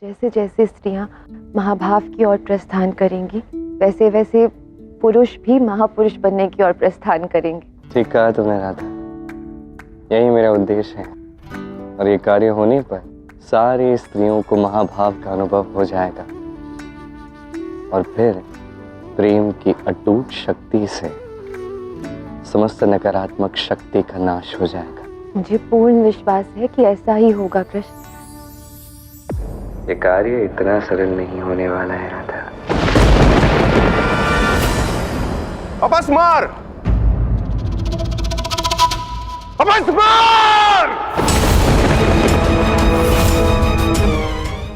जैसे जैसे स्त्रियां महाभाव की ओर प्रस्थान करेंगी, वैसे वैसे पुरुष भी महापुरुष बनने की ओर प्रस्थान करेंगे। ठीक कहा तुमने राधा, यही मेरा उद्देश्य है और ये कार्य होने पर सारी स्त्रियों को महाभाव का अनुभव हो जाएगा और फिर प्रेम की अटूट शक्ति से समस्त नकारात्मक शक्ति का नाश हो जाएगा। मुझे पूर्ण विश्वास है कि ऐसा ही होगा कृष्ण। ये कार्य इतना सरल नहीं होने वाला है राधा। अपस्मार! अपस्मार!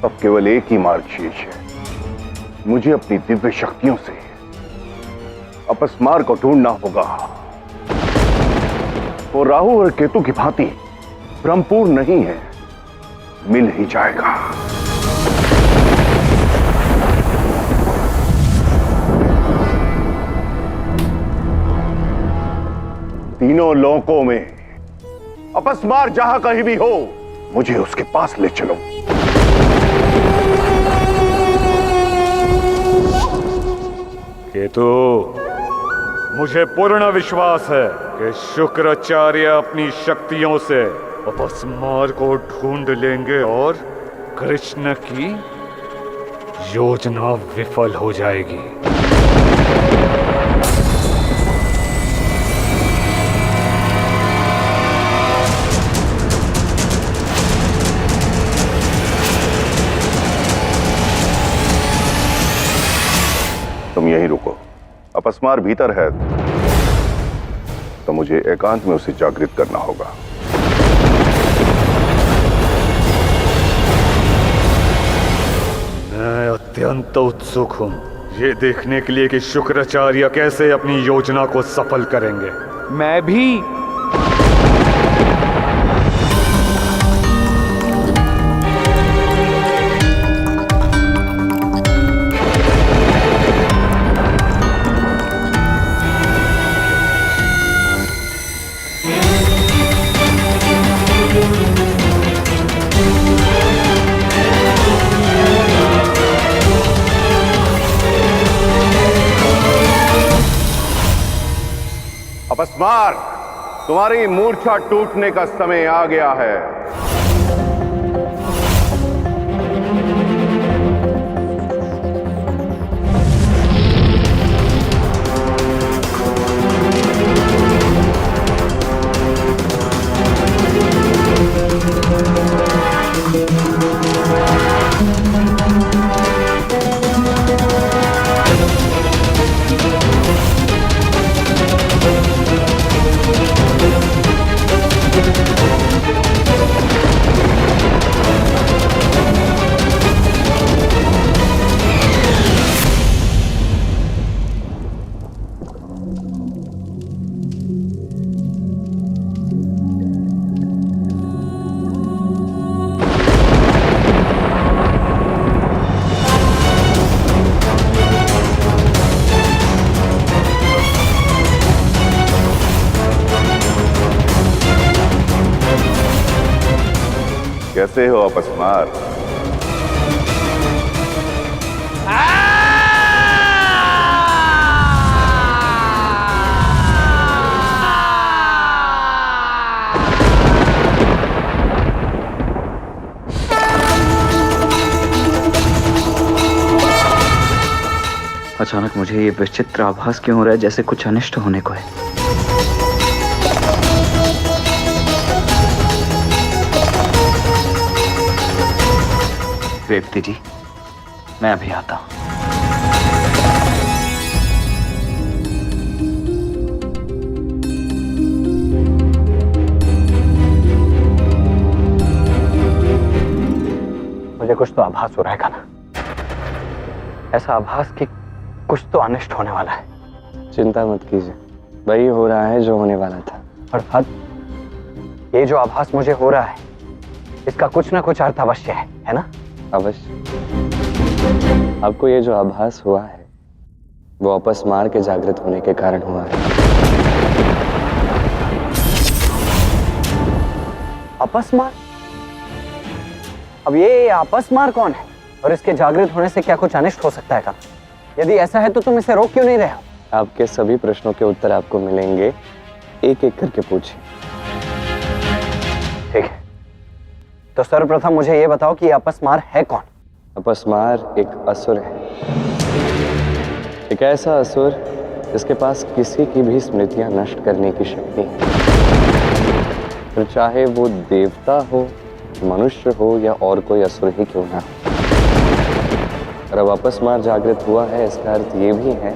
अब केवल एक ही मार्ग शेष है। मुझे अपनी दिव्य शक्तियों से अपस्मार को ढूंढना होगा। वो राहु और केतु की भांति ब्रह्मपूर्ण नहीं है, मिल ही जाएगा। तीनों लोकों में अपस्मार जहां कहीं भी हो, मुझे उसके पास ले चलो। केतु, मुझे पूर्ण विश्वास है कि शुक्राचार्य अपनी शक्तियों से अपस्मार को ढूंढ लेंगे और कृष्ण की योजना विफल हो जाएगी। तुम यहीं रुको। अपस्मार भीतर है तो मुझे एकांत में उसे जागृत करना होगा। मैं अत्यंत उत्सुक हूं ये देखने के लिए कि शुक्राचार्य कैसे अपनी योजना को सफल करेंगे। मैं भी। अपस्मार, तुम्हारी मूर्छा टूटने का समय आ गया है। कैसे हो अपस्मार? अचानक मुझे ये विचित्र आभास क्यों हो रहा है, जैसे कुछ अनिष्ट होने को है। रेवती जी, मैं अभी आता हूं। मुझे कुछ तो आभास हो रहा है ना, ऐसा आभास कि कुछ तो अनिष्ट होने वाला है। चिंता मत कीजिए, वही हो रहा है जो होने वाला था। अर्थात ये जो आभास मुझे हो रहा है, इसका कुछ ना कुछ अर्थ अवश्य है ना? अवश्य। आपको ये जो आभास हुआ है वो अपस्मार के जागृत होने के कारण हुआ है। अपस्मार? अब ये आपसमार कौन है और इसके जागृत होने से क्या कुछ अनिष्ट हो सकता है का? यदि ऐसा है तो तुम इसे रोक क्यों नहीं रहे हो? आपके सभी प्रश्नों के उत्तर आपको मिलेंगे, एक एक करके पूछिए। ठीक है, तो सर्वप्रथम मुझे ये बताओ कि अपस्मार है कौन? अपस्मार एक असुर है, एक ऐसा असुर जिसके पास किसी की भी स्मृतियां नष्ट करने की शक्ति है, फिर चाहे वो देवता हो, मनुष्य हो या और कोई असुर ही क्यों ना हो। और अब अपस्मार जागृत हुआ है, इसका अर्थ ये भी है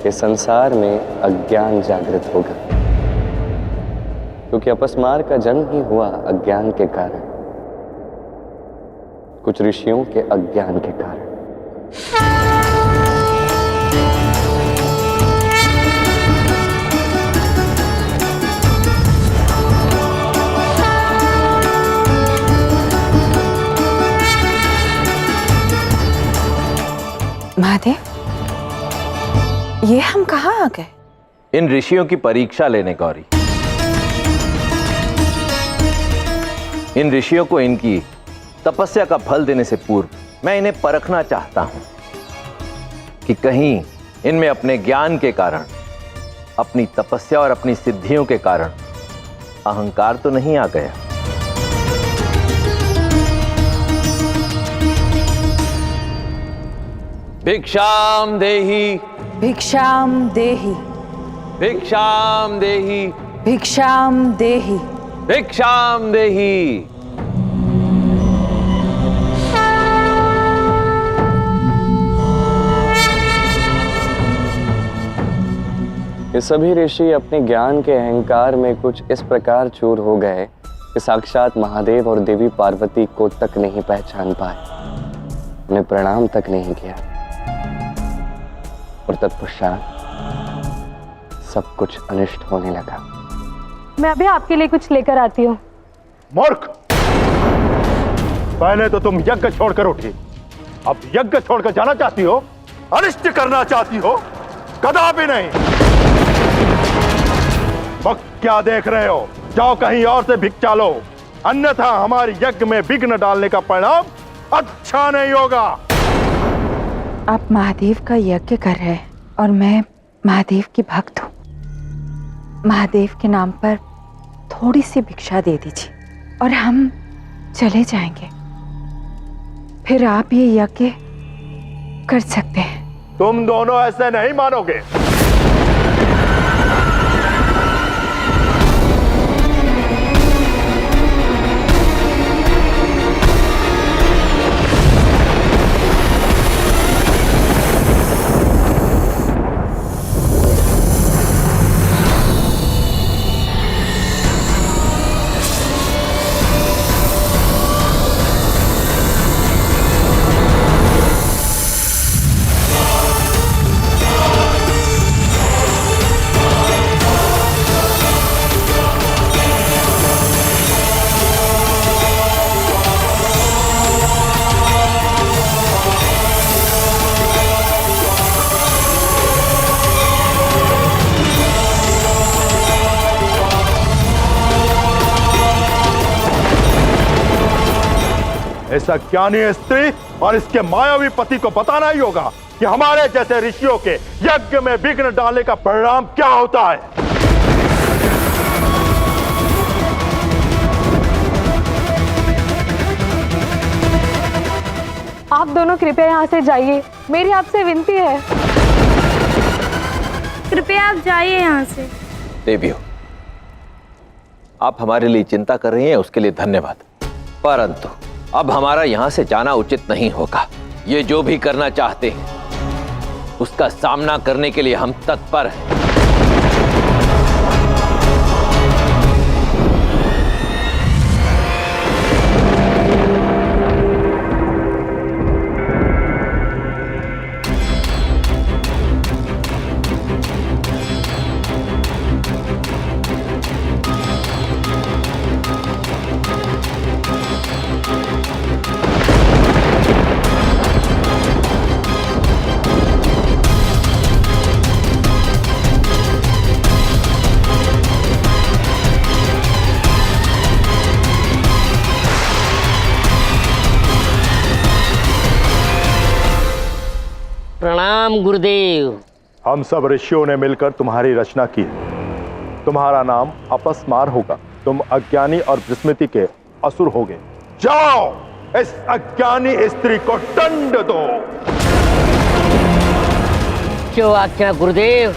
कि संसार में अज्ञान जागृत होगा, क्योंकि अपस्मार का जन्म ही हुआ अज्ञान के कारण, कुछ ऋषियों के अज्ञान के कारण। महादेव, ये हम कहाँ आ गए? इन ऋषियों की परीक्षा लेने गौरी। इन ऋषियों को इनकी तपस्या का फल देने से पूर्व मैं इन्हें परखना चाहता हूं कि कहीं इनमें अपने ज्ञान के कारण, अपनी तपस्या और अपनी सिद्धियों के कारण अहंकार तो नहीं आ गया। भिक्षाम देहि, भिक्षाम देहि, भिक्षाम देहि, भिक्षाम देहि। भिक्षाम देहि। ये सभी ऋषि अपने ज्ञान के अहंकार में कुछ इस प्रकार चूर हो गए कि साक्षात महादेव और देवी पार्वती को तक नहीं पहचान पाए, उन्हें प्रणाम तक नहीं किया, और तत्पश्चात सब कुछ अनिष्ट होने लगा। मैं अभी आपके लिए कुछ लेकर आती हूँ। मूर्ख! पहले तो तुम यज्ञ छोड़कर उठी, अब यज्ञ छोड़कर जाना चाहती हो, अनिष्ट करना चाहती हो? कदापि नहीं। वक्त क्या देख रहे हो? जाओ कहीं और से भिक्षा लो, अन्यथा हमारे यज्ञ में विघ्न डालने का परिणाम अच्छा नहीं होगा। आप महादेव का यज्ञ कर रहे हैं और मैं महादेव की भक्त हूँ। महादेव के नाम पर थोड़ी सी भिक्षा दे दीजिए और हम चले जाएंगे, फिर आप ये यज्ञ कर सकते हैं। तुम दोनों ऐसे नहीं मानोगे। ऐसा ज्ञानी स्त्री और इसके मायावी पति को बताना ही होगा कि हमारे जैसे ऋषियों के यज्ञ में विघ्न डालने का परिणाम क्या होता है। आप दोनों कृपया यहाँ से जाइए, मेरी आपसे विनती है। कृपया आप जाइए यहाँ से। देवियों, आप हमारे लिए चिंता कर रही हैं, उसके लिए धन्यवाद, परंतु अब हमारा यहां से जाना उचित नहीं होगा। ये जो भी करना चाहते हैं उसका सामना करने के लिए हम तत्पर हैं। प्रणाम गुरुदेव। हम सब ऋषियों ने मिलकर तुम्हारी रचना की है। तुम्हारा नाम अपस्मार होगा। तुम अज्ञानी और विस्मृति के असुर होगे। जाओ इस अज्ञानी स्त्री को दंड दो। जो आज्ञा गुरुदेव।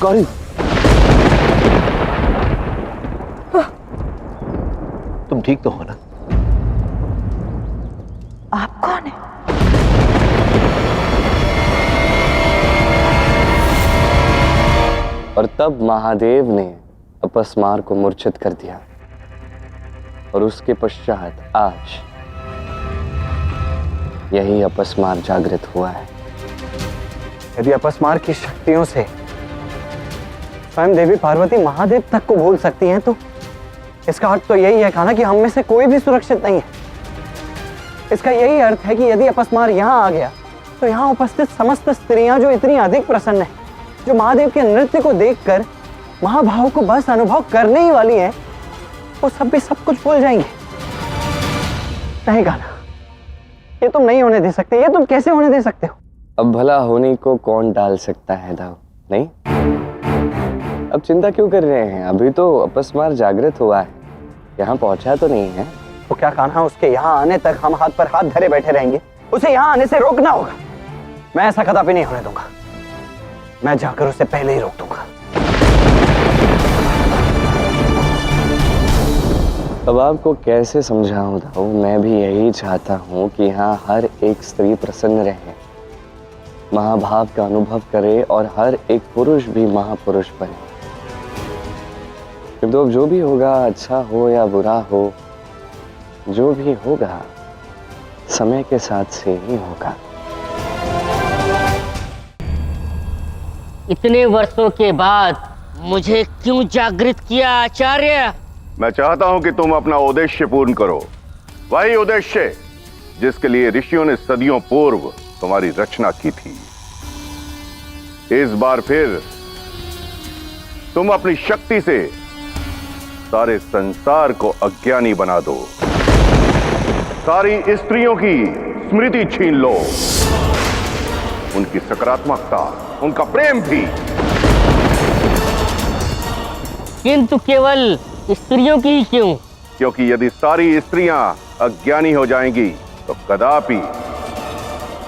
गौरी, तुम ठीक तो हो ना? आप कौन है? और तब महादेव ने अपस्मार को मूर्छित कर दिया और उसके पश्चात आज यही अपस्मार जागृत हुआ है। यदि अपस्मार की शक्तियों से स्वयं देवी पार्वती महादेव तक को भूल सकती हैं, तो इसका अर्थ तो यही है कान्हा कि हम में से कोई भी सुरक्षित नहीं है। इसका यही अर्थ है कि यदि अपस्मार यहाँ आ गया तो यहाँ उपस्थित समस्त स्त्रियां जो इतनी अधिक प्रसन्न है, जो महादेव के नृत्य को देखकर महाभाव को बस अनुभव करने ही वाली है, वो सब भी सब कुछ भूल जाएंगे। नहीं कान्हा, ये तुम नहीं होने दे सकते। ये तुम कैसे होने दे सकते हो? अब भला होने को कौन डाल सकता है दाव? नहीं, अब चिंता क्यों कर रहे हैं? अभी तो अपस्मार जागृत हुआ है, यहाँ पहुंचा तो नहीं है। तो क्या कान्हा उसके यहाँ आने तक हम हाथ पर हाथ धरे बैठे रहेंगे? उसे यहाँ आने से रोकना होगा। मैं ऐसा कदापि नहीं होने दूंगा। मैं जाकर उसे पहले ही रोक दूंगा। अब आपको कैसे समझाऊं दाऊ? मैं भी यही चाहता हूँ कि यहाँ हर एक स्त्री प्रसन्न रहे, महाभाव का अनुभव करे और हर एक पुरुष भी महापुरुष बने। किंतु अब जो भी होगा, अच्छा हो या बुरा हो, जो भी होगा समय के साथ से ही होगा। इतने वर्षों के बाद मुझे क्यों जागृत किया आचार्य? मैं चाहता हूं कि तुम अपना उद्देश्य पूर्ण करो, वही उद्देश्य जिसके लिए ऋषियों ने सदियों पूर्व तुम्हारी रचना की थी। इस बार फिर तुम अपनी शक्ति से सारे संसार को अज्ञानी बना दो, सारी स्त्रियों की स्मृति छीन लो, उनकी सकारात्मकता, उनका प्रेम भी। किंतु केवल स्त्रियों की ही क्यों? क्योंकि यदि सारी स्त्रियां अज्ञानी हो जाएंगी तो कदापि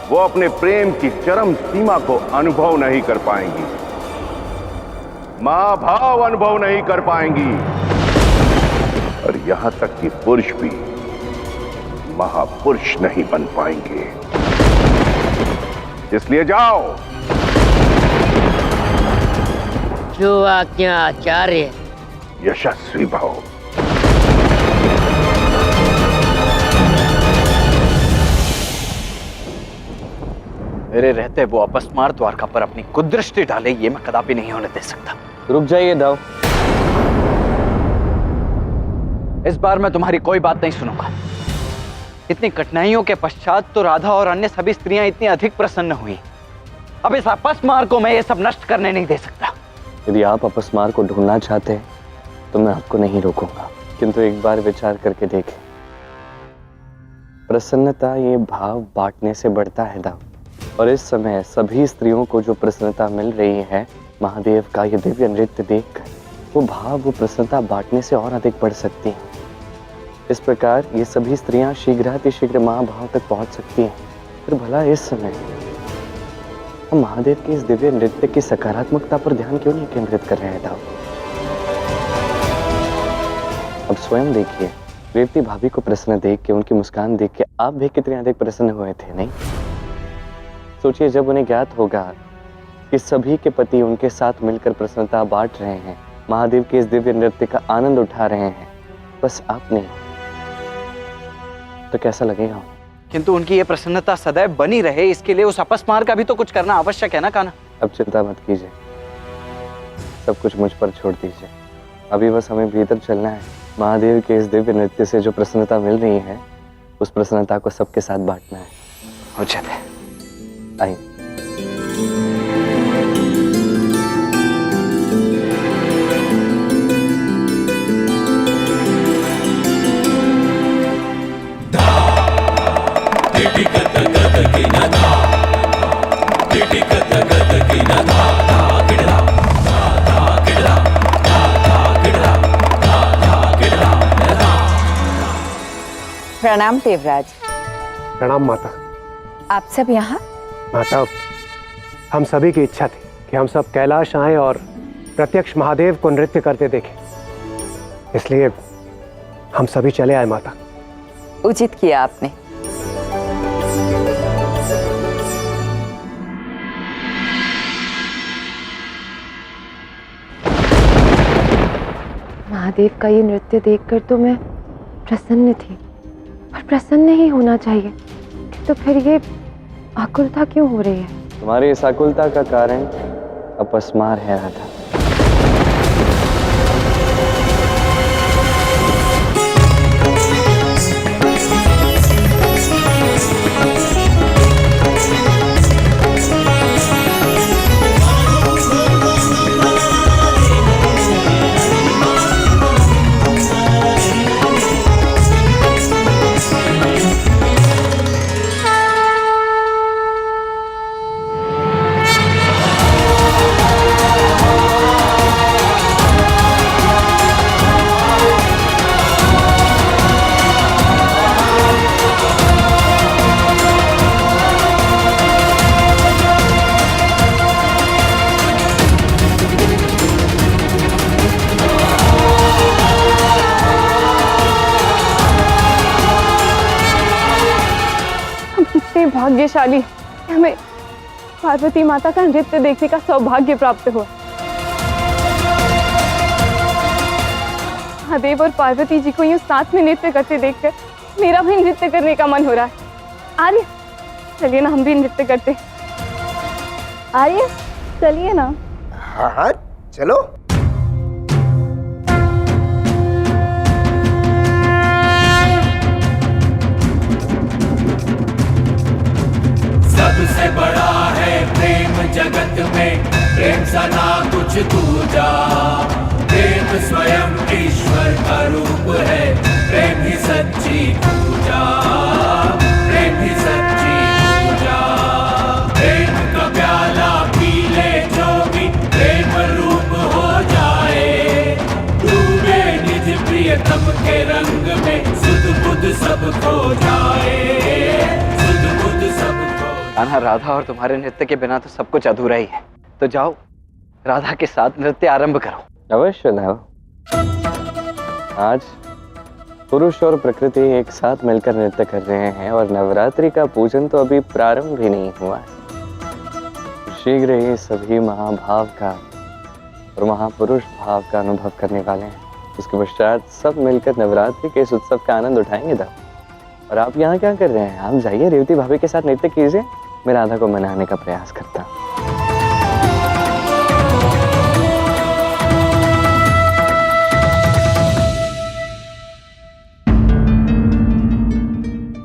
वो अपने प्रेम की चरम सीमा को अनुभव नहीं कर पाएंगी, महाभाव अनुभव नहीं कर पाएंगी, और यहां तक कि पुरुष भी महापुरुष नहीं बन पाएंगे। इसलिए जाओ। जो आज्ञा आचार्य। यशस्वी भव। मेरे रहते वो अपस्मार द्वारका पर अपनी कुदृष्टि डाले, ये मैं कदापि नहीं होने दे सकता। रुक जाइए दाऊ। इस बार मैं तुम्हारी कोई बात नहीं सुनूंगा। इतनी कठिनाइयों के पश्चात तो राधा और अन्य सभी स्त्रियां इतनी अधिक प्रसन्न हुई। अब इस अपस्मार को मैं ये सब नष्ट करने नहीं दे सकता। यदि आप अपस्मार को ढूंढना चाहते हैं तो मैं आपको नहीं रोकूंगा, किंतु एक बार विचार करके देखें। प्रसन्नता ये भाव बांटने से बढ़ता है दाऊ, और इस समय सभी स्त्रियों को जो प्रसन्नता मिल रही है महादेव का ये दिव्य नृत्य देखकर, वो भाव, वो प्रसन्नता बांटने से और अधिक बढ़ सकती है। इस प्रकार ये सभी स्त्रियां शीघ्रातिशीघ्र महाभाव तक पहुंच सकती हैं। फिर भला इस समय हम महादेव के इस दिव्य नृत्य की सकारात्मकता पर ध्यान क्यों नहीं केंद्रित कर रहे हैं दाऊ? अब स्वयं देखिए, रेवती भाभी को प्रसन्न देख के, उनकी मुस्कान देख के आप भी कितने अधिक प्रसन्न हुए थे, नहीं? सोचिए, जब उन्हें ज्ञात होगा कि सभी के पति उनके साथ मिलकर प्रसन्नता बांट रहे हैं, महादेव के इस दिव्य नृत्य का आनंद उठा रहे हैं, बस आप नहीं, तो कैसा लगेगा? किंतु उनकी ये प्रसन्नता सदैव बनी रहे, इसके लिए उस अपस्मार का भी तो कुछ करना आवश्यक है ना कान्हा? अब चिंता मत कीजिए, सब कुछ मुझ पर छोड़ दीजिए। अभी बस हमें भीतर चलना है। महादेव के इस दिव्य नृत्य से जो प्रसन्नता मिल रही है, उस प्रसन्नता को सबके साथ बांटना है। उचित है। आइए। प्रणाम देवराज। प्रणाम माता। आप सब यहाँ? माता, हम सभी की इच्छा थी कि हम सब कैलाश आए और प्रत्यक्ष महादेव को नृत्य करते देखें, इसलिए हम सभी चले आए माता। उचित किया आपने। महादेव का ये नृत्य देखकर तो मैं प्रसन्न थी, और प्रसन्न ही होना चाहिए, तो फिर ये आकुलता क्यों हो रही है? तुम्हारी इस आकुलता का कारण अपस्मार है राधा। भाग्यशाली, हमें पार्वती माता का नृत्य देखने का सौभाग्य प्राप्त हुआ। महादेव और पार्वती जी को यूं साथ में नृत्य करते देखकर मेरा भी नृत्य करने का मन हो रहा है। आर्य, चलिए ना हम भी नृत्य करते। आर्य, चलिए ना। हाँ हाँ चलो। सबसे बड़ा है प्रेम जगत में, प्रेम सा ना कुछ दूजा। प्रेम स्वयं ईश्वर का रूप है, प्रेम ही सच्ची पूजा। प्रेम ही सच्ची पूजा। प्रेम का प्याला पी ले जो भी प्रेम रूप हो जाए। डूबे निज प्रियतम के रंग में, सुध बुध सब खो जाए। सुध बुध सब कान्हा, राधा और तुम्हारे नृत्य के बिना तो सब कुछ अधूरा ही है। तो जाओ, राधा के साथ नृत्य आरंभ करो। अवश्य देव। आज पुरुष और प्रकृति एक साथ मिलकर नृत्य कर रहे हैं, और नवरात्रि का पूजन तो अभी प्रारंभ भी नहीं हुआ है। शीघ्र ही सभी महाभाव का और महापुरुष भाव का अनुभव करने वाले हैं। इसके पश्चात सब मिलकर नवरात्रि के इस उत्सव का आनंद उठाएंगे देव। और आप यहाँ क्या कर रहे हैं? आप जाइए, रेवती भाभी के साथ नृत्य कीजिए। मैं राधा को मनाने का प्रयास करता हूँ।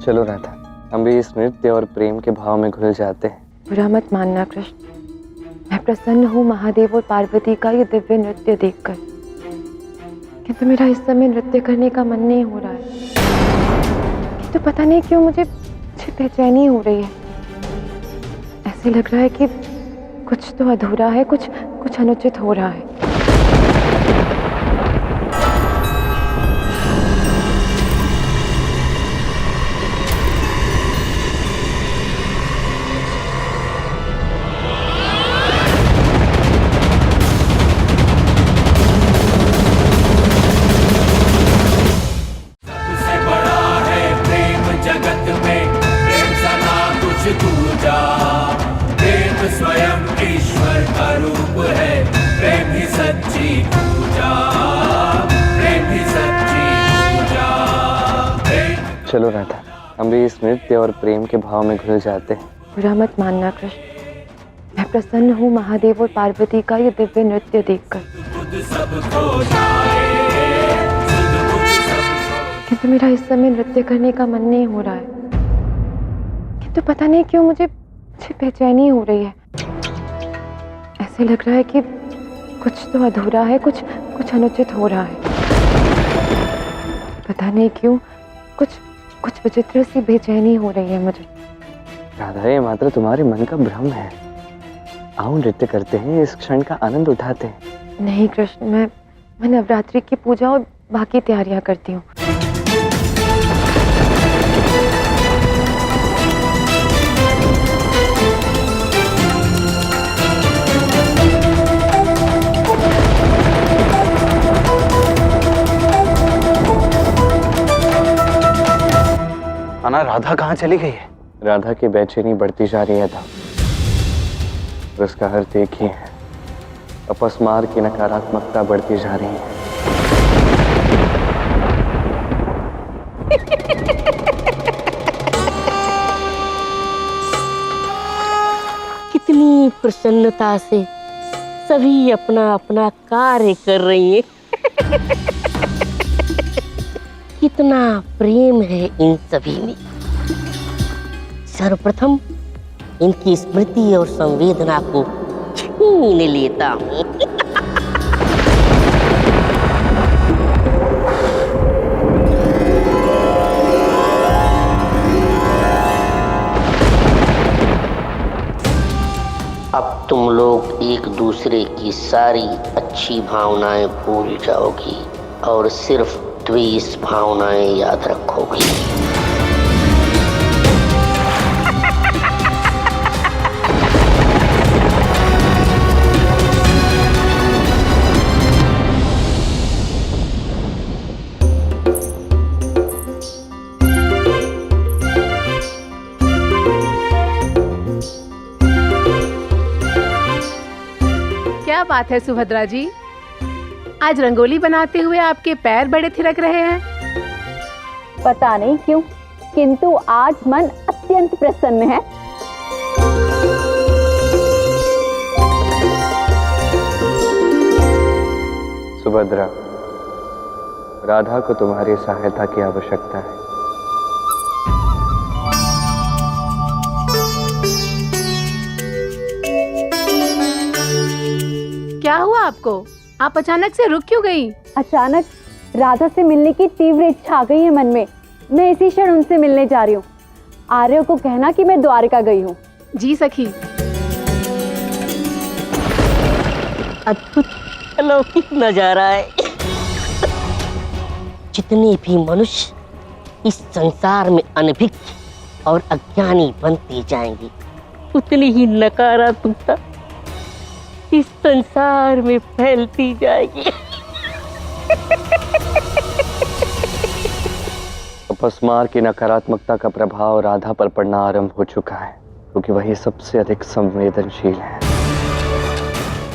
चलो राधा, हम भी इस नृत्य और प्रेम के भाव में घुल जाते हैं। बुरा मत मानना कृष्ण, मैं प्रसन्न हूँ महादेव और पार्वती का ये दिव्य नृत्य देखकर, किंतु मेरा इस समय नृत्य करने का मन नहीं हो रहा है। किंतु पता नहीं क्यों मुझे बेचैनी हो रही है। ऐसे लग रहा है कि कुछ तो अधूरा है, कुछ अनुचित हो रहा है। चलो राधा, हम भी इस नृत्य और प्रेम के भाव में घुल जाते हैं। बुरा मत मानना कृष्ण, मैं प्रसन्न हूँ महादेव और पार्वती का ये दिव्य नृत्य देखकर, किंतु मेरा इस समय नृत्य करने का मन नहीं हो रहा है। किंतु पता नहीं क्यों मुझे बेचैनी हो रही है। ऐसे लग रहा है कि कुछ तो अधूरा है, कुछ कुछ अनुचित हो रहा है। पता नहीं क्यों कुछ विचित्र सी बेचैनी हो रही है मुझे। राधा, ये मात्र तुम्हारे मन का भ्रम है। आओ नृत्य करते हैं, इस क्षण का आनंद उठाते हैं। नहीं कृष्ण, मैं नवरात्रि की पूजा और बाकी तैयारियां करती हूँ। अना, राधा कहाँ चली गई है? राधा की बेचैनी बढ़ती जा रही है था, और उसका अर्थ एक ही है, अपस्मार की नकारात्मकता बढ़ती जा रही है। कितनी प्रसन्नता से सभी अपना अपना कार्य कर रही हैं। कितना प्रेम है इन सभी में। सर्वप्रथम इनकी स्मृति और संवेदना को छीन लेता हूँ। अब तुम लोग एक दूसरे की सारी अच्छी भावनाएं भूल जाओगी और सिर्फ द्वेष भावनाएं याद रखोगी। क्या बात है सुभद्रा जी, आज रंगोली बनाते हुए आपके पैर बड़े थिरक रहे हैं। पता नहीं क्यों, किंतु आज मन अत्यंत प्रसन्न है। सुभद्रा, राधा को तुम्हारी सहायता की आवश्यकता है। क्या हुआ आपको? आप अचानक से रुक क्यों गई? अचानक राधा से मिलने की तीव्र इच्छा आ गई है मन में। मैं इसी क्षण उनसे मिलने जा रही हूँ। आर्य को कहना कि मैं द्वारका गई हूँ। जी सखी। अद्भुत अलौकिक नजारा है। जितने भी मनुष्य इस संसार में अनभिज्ञ और अज्ञानी बनते जाएंगे, उतनी ही नकारात्मकता इस संसार में फैलती जाएगी। अपस्मार की नकारात्मकता का प्रभाव राधा पर पड़ना आरंभ हो चुका है, क्योंकि वही सबसे अधिक संवेदनशील है।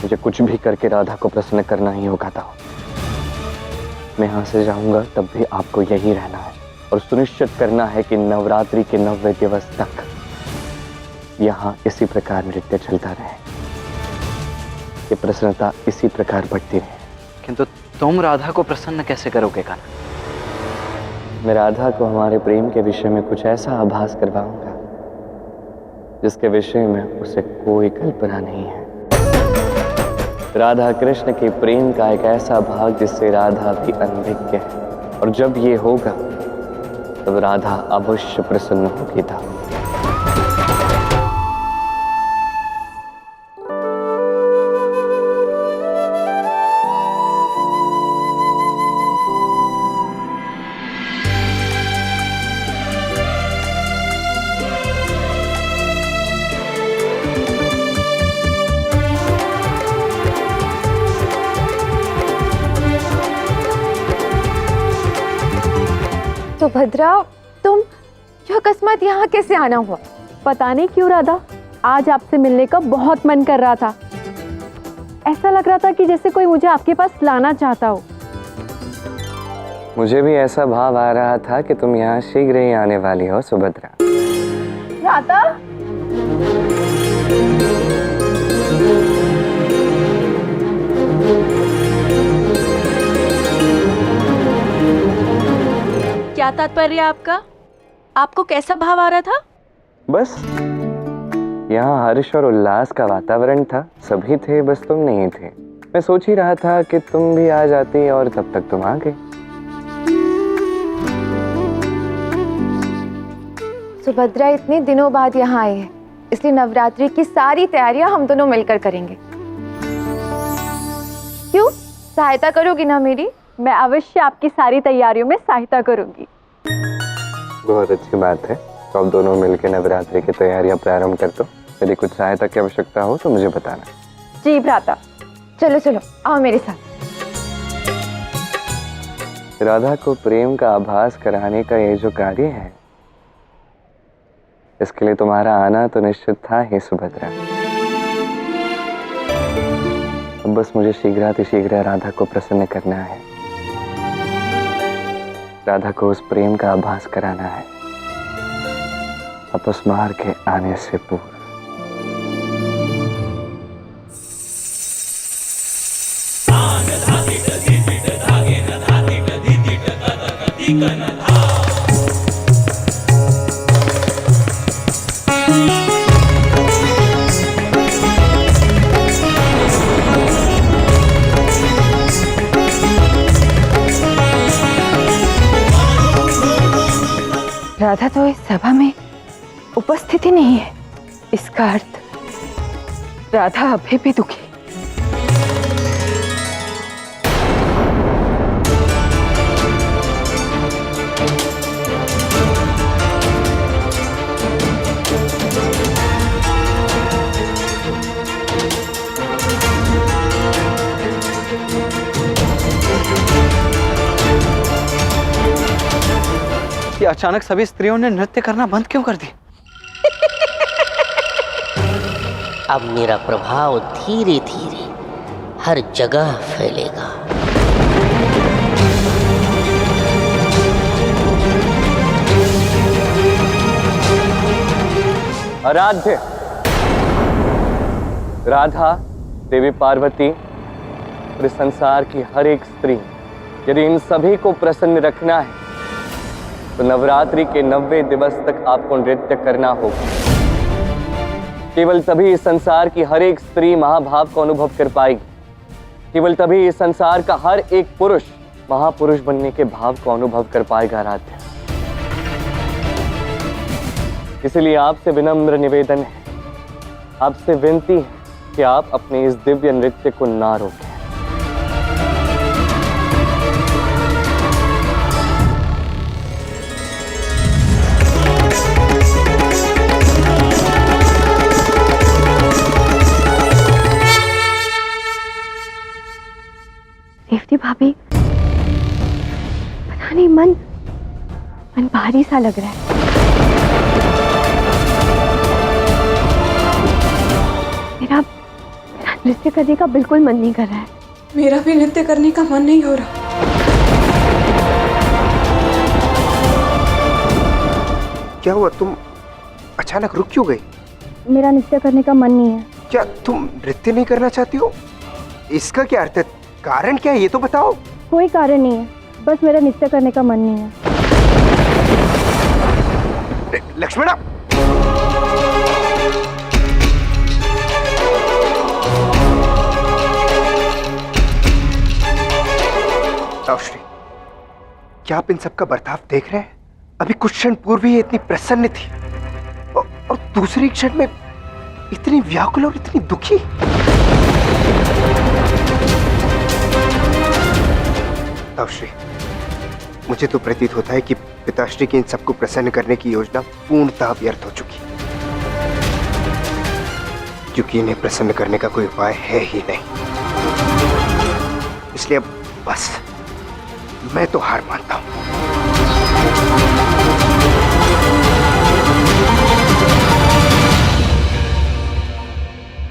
मुझे कुछ भी करके राधा को प्रसन्न करना ही होगा था। मैं यहाँ से जाऊंगा तब भी आपको यही रहना है और सुनिश्चित करना है कि नवरात्रि के 90 दिवस तक यहाँ इसी प्रकार नृत्य चलता रहे, ये प्रसन्नता इसी प्रकार बढ़ती रहे। किंतु तुम राधा को प्रसन्न कैसे करोगे कान्हा? मैं राधा को हमारे प्रेम के विषय में कुछ ऐसा आभास करवाऊंगा जिसके विषय में उसे कोई कल्पना नहीं है। राधा कृष्ण के प्रेम का एक ऐसा भाग जिससे राधा भी अनभिज्ञ है, और जब ये होगा तब राधा अवश्य प्रसन्न होगी था। सुभद्रा, तुम अकस्मात यहाँ कैसे आना हुआ? पता नहीं क्यों राधा, आज आपसे मिलने का बहुत मन कर रहा था। ऐसा लग रहा था कि जैसे कोई मुझे आपके पास लाना चाहता हो। मुझे भी ऐसा भाव आ रहा था कि तुम यहाँ शीघ्र ही आने वाली हो सुभद्रा। राधा, क्या तात्पर्य आपका? आपको कैसा भाव आ रहा था? बस यहाँ हर्ष और उल्लास का वातावरण था, सभी थे, बस तुम नहीं थे। मैं सोच ही रहा था कि तुम भी आ जाती और तब तक तुम आ गई। सुभद्रा इतने दिनों बाद यहाँ आई है, इसलिए नवरात्रि की सारी तैयारियां हम दोनों मिलकर करेंगे। क्यों, सहायता करोगी ना मेरी? मैं अवश्य आपकी सारी तैयारियों में सहायता करूंगी। बहुत अच्छी बात है, तो अब दोनों मिलकर नवरात्रि की तैयारियां प्रारंभ कर दो। यदि कुछ सहायता की आवश्यकता हो तो मुझे बताना। जी भ्राता। चलो चलो, आओ मेरे साथ। राधा को प्रेम का आभास कराने का ये जो कार्य है, इसके लिए तुम्हारा आना तो निश्चित था ही सुभद्रा। अब बस मुझे शीघ्रातिशीघ्र राधा को प्रसन्न करना है, राधा को उस प्रेम का आभास कराना है अपस्मार के आने से पूर्व। राधा तो इस सभा में उपस्थित ही नहीं है। इसका अर्थ राधा अभी भी दुखी। ये अचानक सभी स्त्रियों ने नृत्य करना बंद क्यों कर दी? अब मेरा प्रभाव धीरे धीरे हर जगह फैलेगा। आराध्य राधा, देवी पार्वती और इस संसार की हर एक स्त्री, यदि इन सभी को प्रसन्न रखना है तो नवरात्रि के 90 दिवस तक आपको नृत्य करना होगा। केवल तभी इस संसार की हर एक स्त्री महाभाव को अनुभव कर पाएगी। केवल तभी इस संसार का हर एक पुरुष महापुरुष बनने के भाव को अनुभव कर पाएगा आराध्य। इसलिए आपसे विनम्र निवेदन है, आपसे विनती है कि आप अपने इस दिव्य नृत्य को ना रोकें। रेवती भाभी, पता नहीं मन भारी सा लग रहा है। मेरा नृत्य करने का बिल्कुल मन नहीं कर रहा है। मेरा भी नृत्य करने का मन नहीं हो रहा। क्या हुआ, तुम अचानक रुक क्यों गई? मेरा नृत्य करने का मन नहीं है। क्या तुम नृत्य नहीं करना चाहती हो? इसका क्या अर्थ है? कारण क्या है ये तो बताओ। कोई कारण नहीं है, बस मेरा नृत्य करने का मन नहीं है। लक्ष्मणा, श्री, क्या आप इन सबका बर्ताव देख रहे हैं? अभी कुछ क्षण पूर्व ही इतनी प्रसन्न थी और दूसरी क्षण में इतनी व्याकुल और इतनी दुखी। तावश्री, मुझे तो प्रतीत होता है कि पिताश्री की इन सबको प्रसन्न करने की योजना पूर्णतः व्यर्थ हो चुकी, क्योंकि इन्हें प्रसन्न करने का कोई उपाय है ही नहीं। इसलिए अब बस मैं तो हार मानता हूं।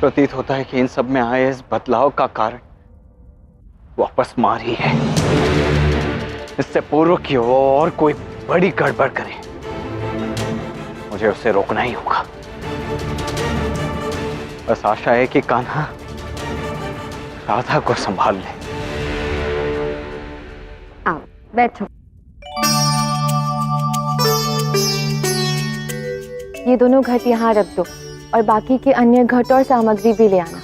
प्रतीत होता है कि इन सब में आए इस बदलाव का कारण वापस मार ही है। इससे पूर्व की वो और कोई बड़ी गड़बड़ करे, मुझे उसे रोकना ही होगा। बस आशा है कि कान्हा राधा को संभाल ले। आओ बैठो। ये दोनों घट यहाँ रख दो। और बाकी के अन्य घट और सामग्री भी ले आना।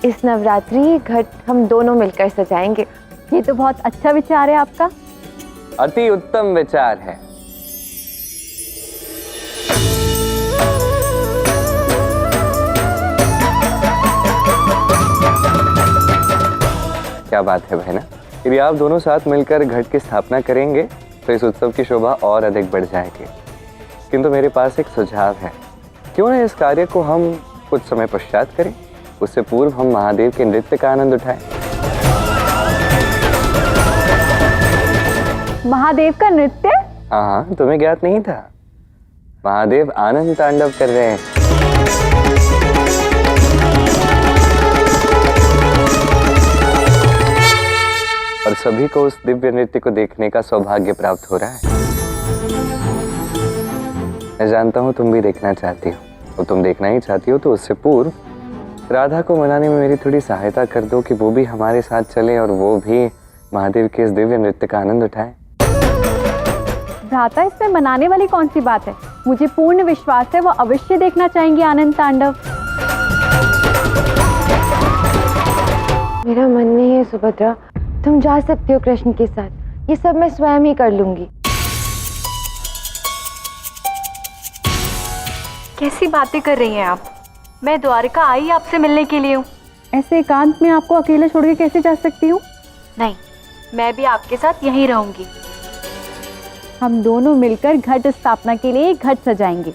इस नवरात्रि घट हम दोनों मिलकर सजाएंगे। ये तो बहुत अच्छा विचार है आपका। अति उत्तम विचार है। क्या बात है बहना, यदि आप दोनों साथ मिलकर घट की स्थापना करेंगे तो इस उत्सव की शोभा और अधिक बढ़ जाएगी। किंतु मेरे पास एक सुझाव है, क्यों न इस कार्य को हम कुछ समय पश्चात करें, उससे पूर्व हम महादेव के नृत्य का आनंद उठाएं। महादेव का नृत्य? हाँ हाँ, तुम्हें ज्ञात नहीं था? महादेव आनंद तांडव कर रहे हैं। और सभी को उस दिव्य नृत्य को देखने का सौभाग्य प्राप्त हो रहा है। मैं जानता हूँ तुम भी देखना चाहती हो, और तुम देखना ही चाहती हो तो उससे पूर्व राधा को मनाने में मेरी थोड़ी सहायता कर दो कि वो भी हमारे साथ चले और वो भी महादेव के इस दिव्य नृत्य का आनंद उठाए। भ्राता, इसमें मनाने वाली कौन सी बात है? मुझे पूर्ण विश्वास है वो अवश्य देखना चाहेंगे आनंद तांडव। मेरा मन नहीं है सुभद्रा, तुम जा सकती हो कृष्ण के साथ, ये सब मैं स्वयं ही कर लूंगी। कैसी बातें कर रही हैं आप? मैं द्वारका आई आपसे मिलने के लिए हूँ। ऐसे एकांत में आपको अकेले छोड़ के कैसे जा सकती हूँ? नहीं, मैं भी आपके साथ यहीं रहूंगी। हम दोनों मिलकर घट स्थापना के लिए घट सजाएंगे।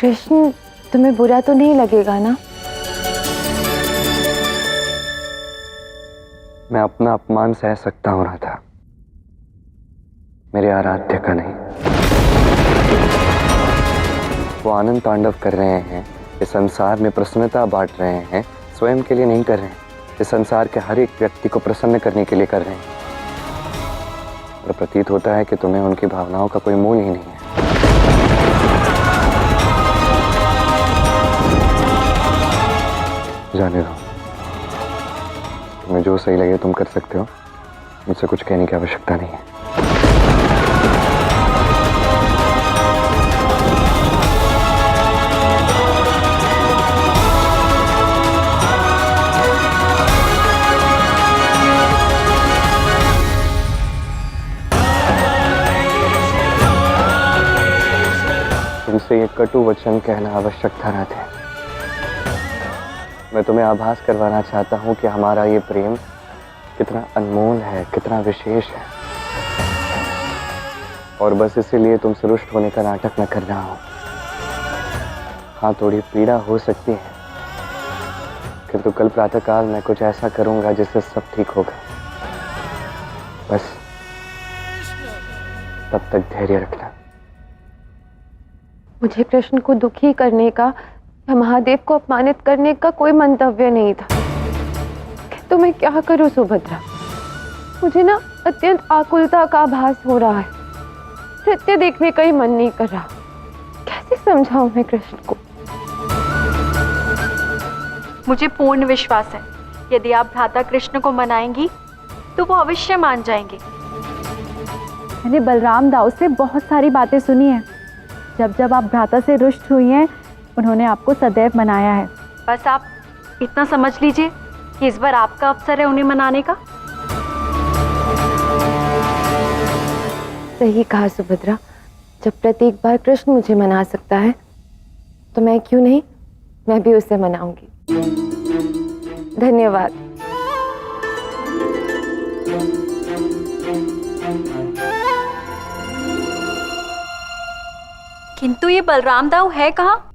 कृष्ण, तुम्हें बुरा तो नहीं लगेगा ना? मैं अपना अपमान सह सकता हूं राधा, मेरे आराध्य का नहीं। वो आनंद तांडव कर रहे हैं, इस संसार में प्रसन्नता बांट रहे हैं, स्वयं के लिए नहीं कर रहे हैं, इस संसार के हर एक व्यक्ति को प्रसन्न करने के लिए कर रहे हैं। और प्रतीत होता है कि तुम्हें उनकी भावनाओं का कोई मूल ही नहीं है। जाने दो, तुम्हें जो सही लगे तुम कर सकते हो, मुझसे कुछ कहने की आवश्यकता नहीं है। तुमसे ये कटु वचन कहना आवश्यक था राधे। मैं तुम्हें आभास करवाना चाहता हूँ कि हमारा ये प्रेम कितना अनमोल है, कितना विशेष है, और बस इसीलिए तुमसे रुष्ट होने का नाटक मैं कर रहा हूँ। हाँ, थोड़ी पीड़ा हो सकती है, किंतु कल प्रातःकाल मैं कुछ ऐसा करूँगा जिससे सब ठीक होगा। बस तब तक धैर्य रखना। मुझे कृष्ण को दुखी करने का या महादेव को अपमानित करने का कोई मंतव्य नहीं था, तो मैं क्या करूं सुभद्रा? मुझे ना अत्यंत आकुलता का आभास हो रहा है, नृत्य देखने का ही मन नहीं कर रहा। कैसे समझाऊं मैं कृष्ण को? मुझे पूर्ण विश्वास है यदि आप भ्राता कृष्ण को मनाएंगी तो वो अवश्य मान जाएंगे। मैंने बलराम दाऊ से बहुत सारी बातें सुनी हैं। जब जब आप भ्राता से रुष्ट हुई हैं, उन्होंने आपको सदैव मनाया है। बस आप इतना समझ लीजिए कि इस बार आपका अवसर है उन्हें मनाने का। सही कहा सुभद्रा, जब प्रत्येक बार कृष्ण मुझे मना सकता है तो मैं क्यों नहीं, मैं भी उसे मनाऊंगी। धन्यवाद। किंतु ये बलराम दाऊ है कहाँ?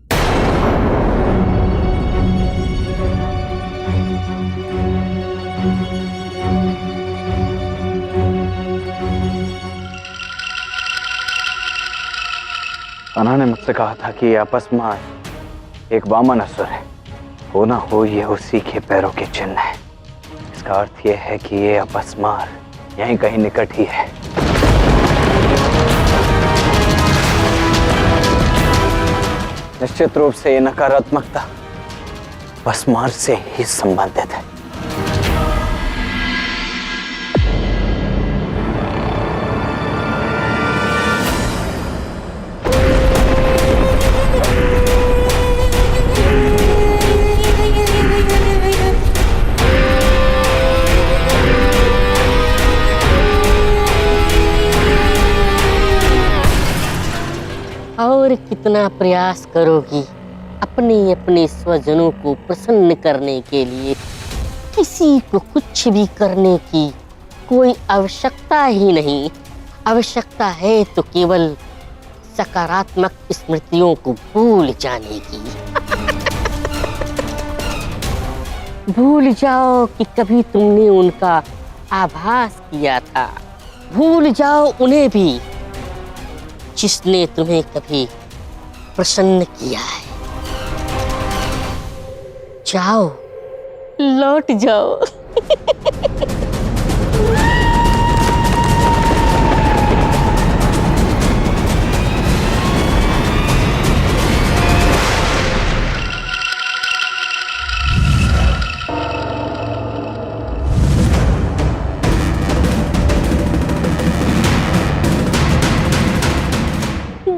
कान्हा ने मुझसे कहा था कि ये अपस्मार एक वामन असुर है, हो ना हो ये उसी के पैरों के चिन्ह है। इसका अर्थ ये है कि ये अपस्मार यहीं कहीं निकट ही है। निश्चित रूप से ये नकारात्मकता अपस्मार से ही संबंधित है। और कितना प्रयास करोगी अपने अपने स्वजनों को प्रसन्न करने के लिए। किसी को कुछ भी करने की कोई आवश्यकता ही नहीं। आवश्यकता है तो केवल सकारात्मक स्मृतियों को भूल जाने की। भूल जाओ कि कभी तुमने उनका आभास किया था। भूल जाओ उन्हें भी जिसने तुम्हें कभी प्रसन्न किया है। जाओ, लौट जाओ।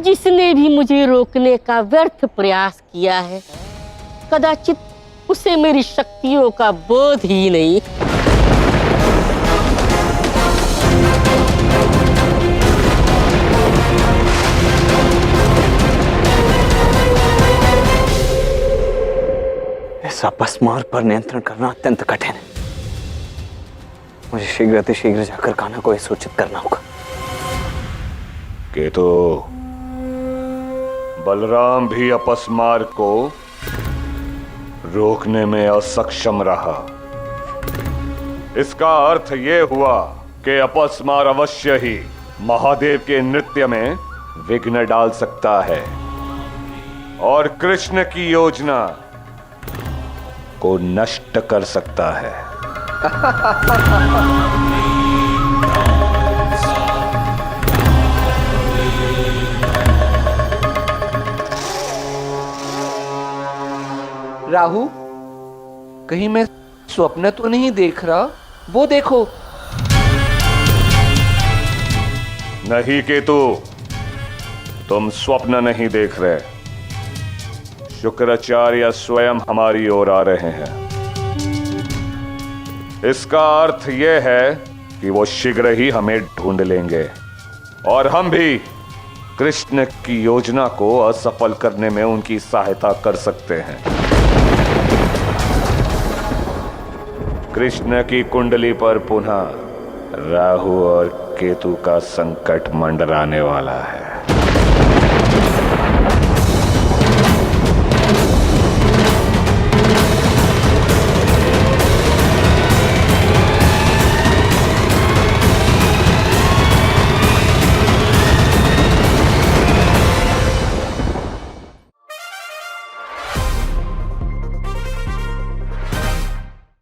जिसने भी मुझे रोकने का व्यर्थ प्रयास किया है, कदाचित उसे मेरी शक्तियों का बोध ही नहीं। इस अपस्मार पर नियंत्रण करना अत्यंत कठिन है। मुझे शीघ्र जाकर कान्हा को सूचित करना होगा। केतु, बलराम भी अपस्मार को रोकने में असक्षम रहा। इसका अर्थ ये हुआ कि अपस्मार अवश्य ही महादेव के नृत्य में विघ्न डाल सकता है और कृष्ण की योजना को नष्ट कर सकता है। राहु, कहीं मैं स्वप्न तो नहीं देख रहा? वो देखो। नहीं केतु, तुम स्वप्न नहीं देख रहे। शुक्राचार्य स्वयं हमारी ओर आ रहे हैं। इसका अर्थ यह है कि वो शीघ्र ही हमें ढूंढ लेंगे और हम भी कृष्ण की योजना को असफल करने में उनकी सहायता कर सकते हैं। कृष्ण की कुंडली पर पुनः राहु और केतु का संकट मंडराने वाला है।